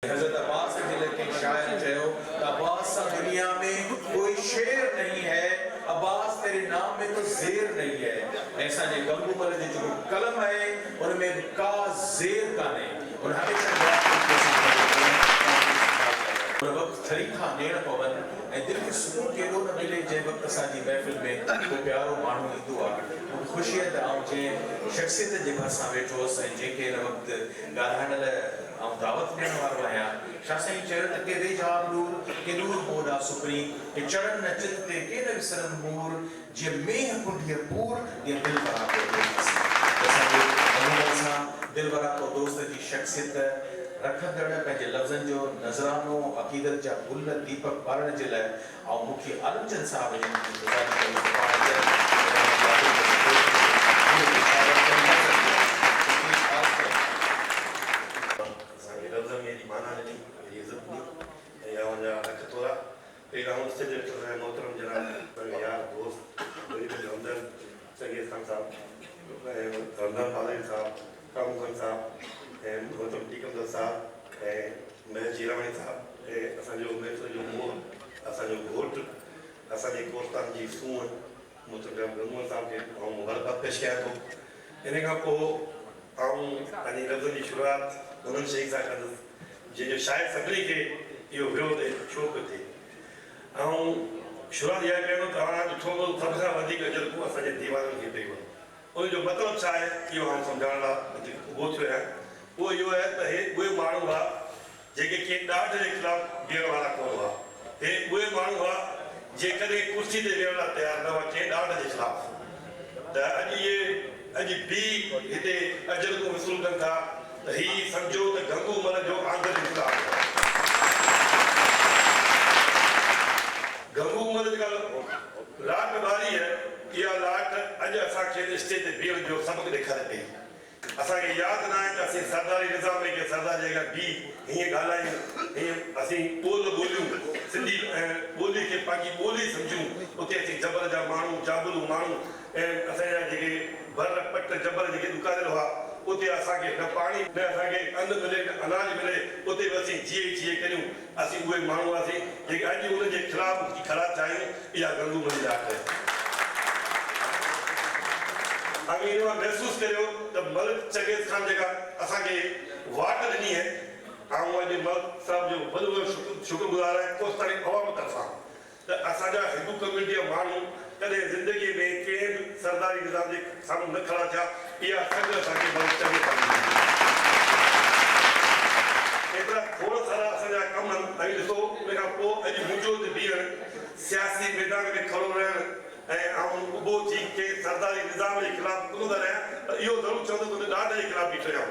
हज़रत अब्बास के शायर चयो अब्बास दुनिया में कोई शेर नहीं है, अब्बास तेरे नाम में तो जेर नहीं है। ऐसा जे गंगूमल जो कलम है उनमें का जेर का नहीं और हमेशा वक्त तरीक़ा नेण पवन ऐं दिल खे सुकून केॾो न मिले जंहिं वक़्तु असांजी महफ़िल में को प्यारो माण्हू ईंदो आहे। ख़ुशी आहे त आउं जंहिं शख़्सियत जे भरिसां वेठो हुअसि ऐं जंहिंखे हिन वक़्तु ॻाल्हाइण लाइ आउं दावत ॾियण वारो आहियां। शाह साईं चयो त के वेझा नूर के नूर मोॾा सुपरी के चढ़नि न चित ते के न विसरनि मूर जीअं मेह कुंडीअ पूर जीअं दिलि भरा को दोस्त। असांजे अमूमन सां दिलि भरा को दोस्त जी शख़्सियत रखंदड़ पंहिंजे लफ़्ज़नि जो नज़रानो अक़ीदत जा गुल दीपक ॿारण जे लाइ ऐं मुख्य आलमचंद साहब जो शायद सभी के यो विरोध शौक़ थे शुरुआत यह कहनो ॾिठो सब खां वधीक जेको असांजे दीवारनि खे पियो उन जो मतिलबु छा आहे इहो आउं सम्झाइण लाइ उभो थियो आहियां। उहो इहो आहे त हे उहे माण्हू हुआ जेके कंहिं ॾाढ जे ख़िलाफ़ बीहण वारा कोन हुआ। हे उहे माण्हू हुआ जेकॾहिं कुर्सी ते वेहण लाइ तयारु न हुआ कंहिं ॾाढ जे ख़िलाफ़। त अॼु बि हिते अजर को वसूल कनि था त ही सम्झो त गंगूमल जो आंदर इख़्तिलाफ़ गंगूमल जी लाट ॿारी है इहा लाट अॼु असांखे स्टेज ते बीहण जो सबक़ ॾेखारे पई। असांखे यादि न आहे त असीं सरदारी निज़ाम में के सरदार जे अॻियां बि हीअं ॻाल्हायूं हीअं असीं ॿोलियूं सिंधी ॿोली खे पंहिंजी ॿोली सम्झूं। उते असीं जबर जा माण्हू जाबलू माण्हू ऐं असांजा जेके भर पट जबर जेके ॾुकारियल हुआ उते असांखे न पाणी न असांखे अन्न मिले न अनाज मिले उते बि असीं जीए करियूं। असीं उहे माण्हू हुआसीं जेके अॼु उनजे ख़िलाफ़ खड़ा चाहियूं। इहा गंगूमल जी लाट आहे। अॻे इहो महसूसु करियो त मलिक चंगेज़ खान जेका असांखे वाट ॾिनी आहे ऐं अॼु मलिक साहिब जो वॾो शुक्रगुज़ार आहे कोस्तानी अवाम तरफ़ां त असांजा हिंदू कम्यूनिटी जा माण्हू कॾहिं ज़िंदगीअ में कंहिं बि सरदारी निज़ाम जे साम्हूं न खड़ा थिया। इहा सॻ असांखे मलिक चंगेज़ खान एतिरा खोड़ सारा असांजा कम आहिनि। ऐं ॾिसो उन खां पोइ अॼु मुंहिंजो त बीहण सियासी मैदान में खड़ो रहण ऐं आउं उभो थी के सरदारी निज़ाम जे ख़िलाफ़ कोन था रहियां त इहो ज़रूरु चवंदो त ॾाढे जे ख़िलाफ़ बीठो आहियां।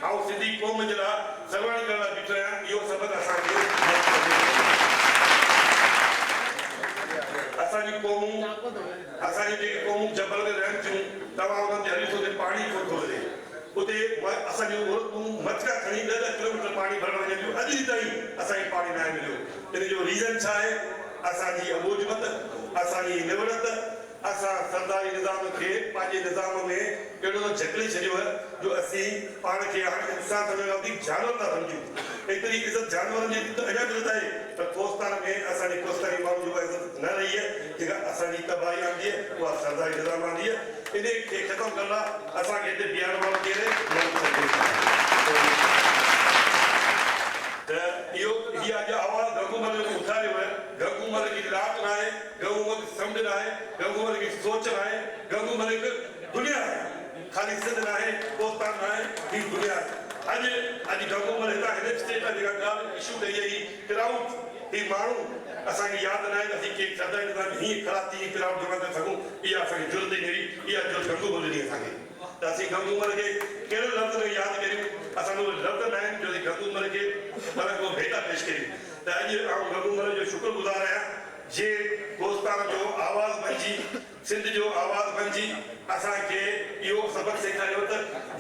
ऐं सिंधी क़ौम जे लाइ सर्वाणी करण लाइ बीठो आहियां। इहो सबक़ असांखे असांजी क़ौमूं असांजी जेके क़ौमूं जबल में रहनि थियूं तव्हां उन्हनि जे हरीफ़ो ते पाणी कोन थो मिले। उते असांजूं औरतूं मटका खणी 10 किलोमीटर पाणी भरण वञनि थियूं। अॼु ताईं असांखे पाणी न आहे मिलियो। इन जो रीज़न छा आहे? असांजी अबोजमत असांजी निवड़त असां सरदारी निज़ाम खे पंहिंजे निज़ाम में अहिड़ो झकले छॾियो आहे जो असीं पाण खे हाणे इंसान सम्झण खां वधीक जानवर था सम्झूं। एतिरी इज़त जानवरनि जी त अञा बि आहे पर कोस्तान में असांजे कोस्तानी माण्हू जी इज़त न रही आहे। जेका असांजी तबाही आंदी आहे उहा सरदारी निज़ाम आंदी आहे। इन खे ख़तमु करण लाइ असांखे हिते बीहण वारो त इहो हीअ अॼु आवाज़ गंगूमल जो उथारियो आहे। गंगूमल जी लाट न आहे, गंगूमल समुंड न आहे, गंगूमल जी सोच न आहे, गंगूमल हिकु दुनिया आहे। खाली सिंध न आहे, कोस्तान न आहे, ही दुनिया आहे। अॼु गंगूमल हितां हिन स्टेट आहे जेका ॻाल्हि इशू कई आहे किराऊं ही माण्हू असांखे यादि न आहे त असीं कंहिं सरदारी निज़ाम हीअं ख़राब थी किराऊं जमा करे सघूं। इहा असांजी जुर्त ई निरी, इहा जुर्त गंगूमल ॾिनी असांखे। त असीं गंगूमल खे कहिड़े लफ़्ज़ में यादि करियूं? असांजो लफ़्ज़ न आहिनि जो गंगूमल खे पर को भेटा पेश करियूं। त अॼु आउं गंगूमल जो शुक्रगुज़ार आहियां जे कोस्तान जो आवाज़ बणिजी सिंध जो आवाज़ बणिजी असांखे इहो सबक़ सेखारियो त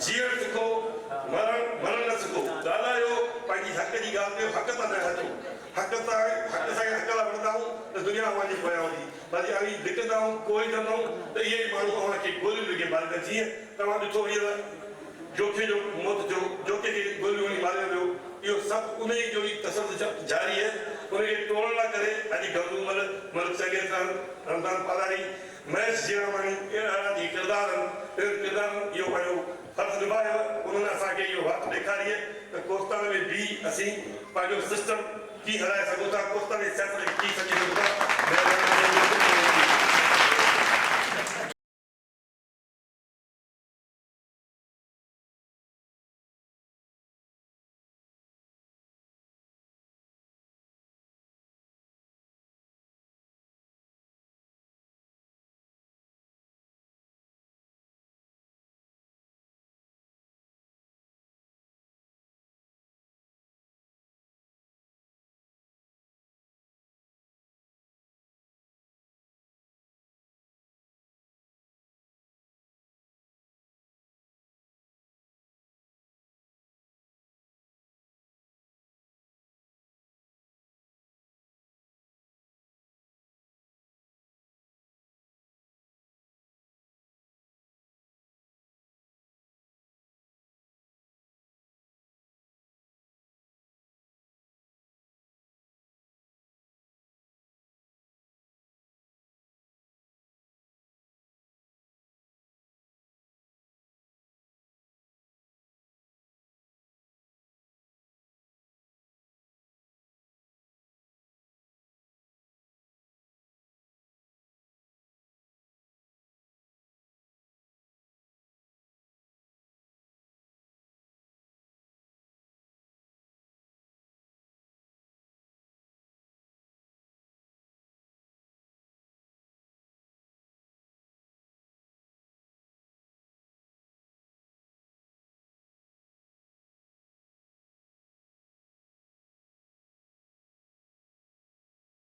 जीअण सिखो मरण न सिखो। ॻाल्हायो पंहिंजी हक़ जी ॻाल्हि कयो। हक़ सां न हटो। हक़ सां हक़ लाइ वणंदा आहियूं त दुनिया अवांजी पोयां हूंदी। पर अभी लिखंदा आहियूं कोई कंदा आहियूं त इहे माण्हू अव्हांखे गोलियूं लिखे ॿारनि जीअं तव्हां ॾिठो हींअर जोखे जो मौत जो जोखे खे गोली वणी मारियो वियो इहो सभु उन जो ई तसदुद जारी है उनखे तोड़ण लाइ करे अॼु गंगू मल चङे तरह रमज़ान पारारी महेश जहिड़ा माण्हू अहिड़ा जी किरदार इहो पंहिंजो फर्ज़ निभायो उन्हनि असांखे इहो वात ॾेखारी आहे त कोस्तान में बि असीं पंहिंजो सिस्टम कीअं हलाए सघूं था कोस्तान जी सियासत खे कीअं सम्झी सघूं था।